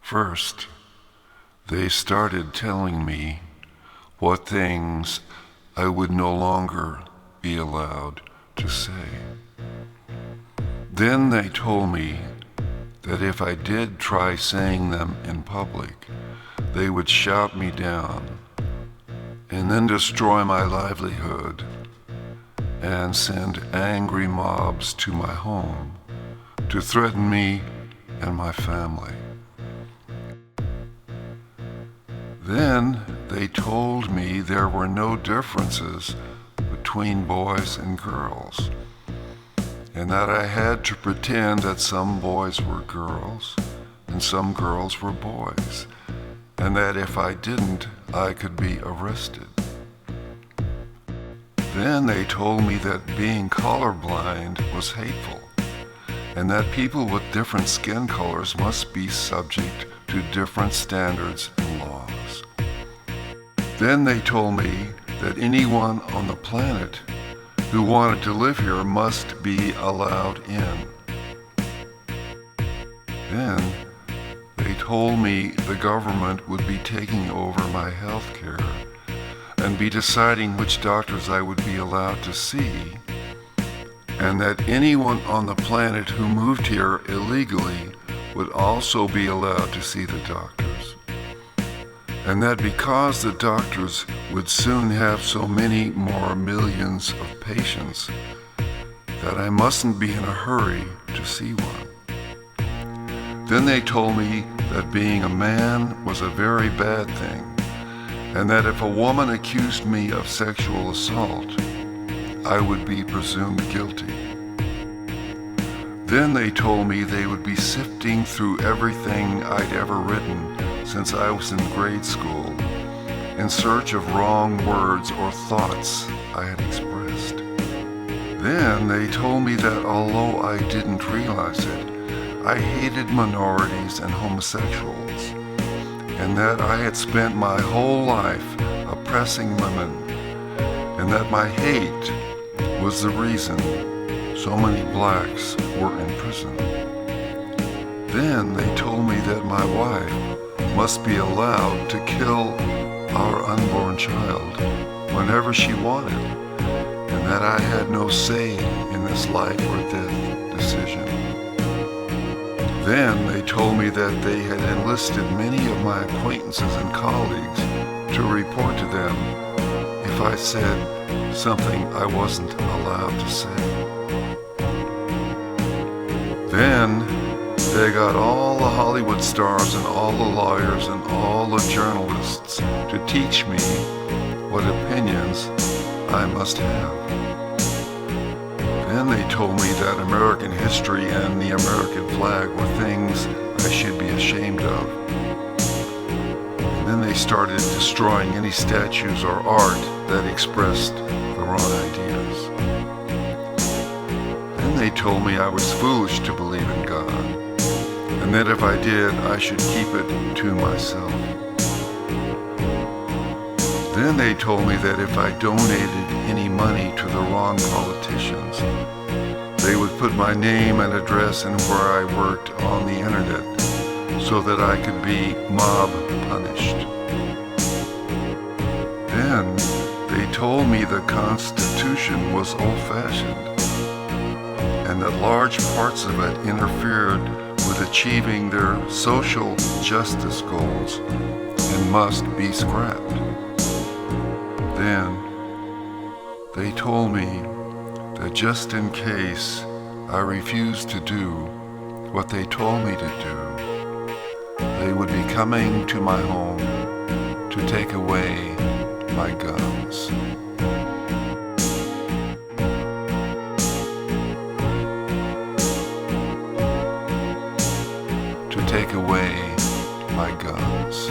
First, they started telling me what things I would no longer be allowed to say. Then they told me that if I did try saying them in public, they would shout me down and then destroy my livelihood and send angry mobs to my home to threaten me and my family. Then they told me there were no differences between boys and girls, and that I had to pretend that some boys were girls and some girls were boys, and that if I didn't, I could be arrested. Then they told me that being colorblind was hateful, and that people with different skin colors must be subject to different standards and laws. Then they told me that anyone on the planet who wanted to live here must be allowed in. Then they told me the government would be taking over my health care and be deciding which doctors I would be allowed to see, and that anyone on the planet who moved here illegally would also be allowed to see the doctors, and that because the doctors would soon have so many more millions of patients, that I mustn't be in a hurry to see one. Then they told me that being a man was a very bad thing, and that if a woman accused me of sexual assault, I would be presumed guilty. Then they told me they would be sifting through everything I'd ever written since I was in grade school in search of wrong words or thoughts I had expressed. Then they told me that although I didn't realize it, I hated minorities and homosexuals, and that I had spent my whole life oppressing women, and that my hate was the reason so many blacks were in prison. Then they told me that my wife must be allowed to kill our unborn child whenever she wanted, and that I had no say in this life or death decision. Then they told me that they had enlisted many of my acquaintances and colleagues to report to them if I said something I wasn't allowed to say. Then they got all the Hollywood stars and all the lawyers and all the journalists to teach me what opinions I must have. Then they told me that American history and the American flag were things I should be ashamed of. And then they started destroying any statues or art that expressed the wrong ideas. Then they told me I was foolish to believe in God, and that if I did, I should keep it to myself. Then they told me that if I donated any money to the wrong politicians, they would put my name and address and where I worked on the internet so that I could be mob punished. Then they told me the Constitution was old-fashioned and that large parts of it interfered with achieving their social justice goals and must be scrapped. Then they told me that just in case I refused to do what they told me to do, they would be coming to my home to take away my guns. To take away my guns.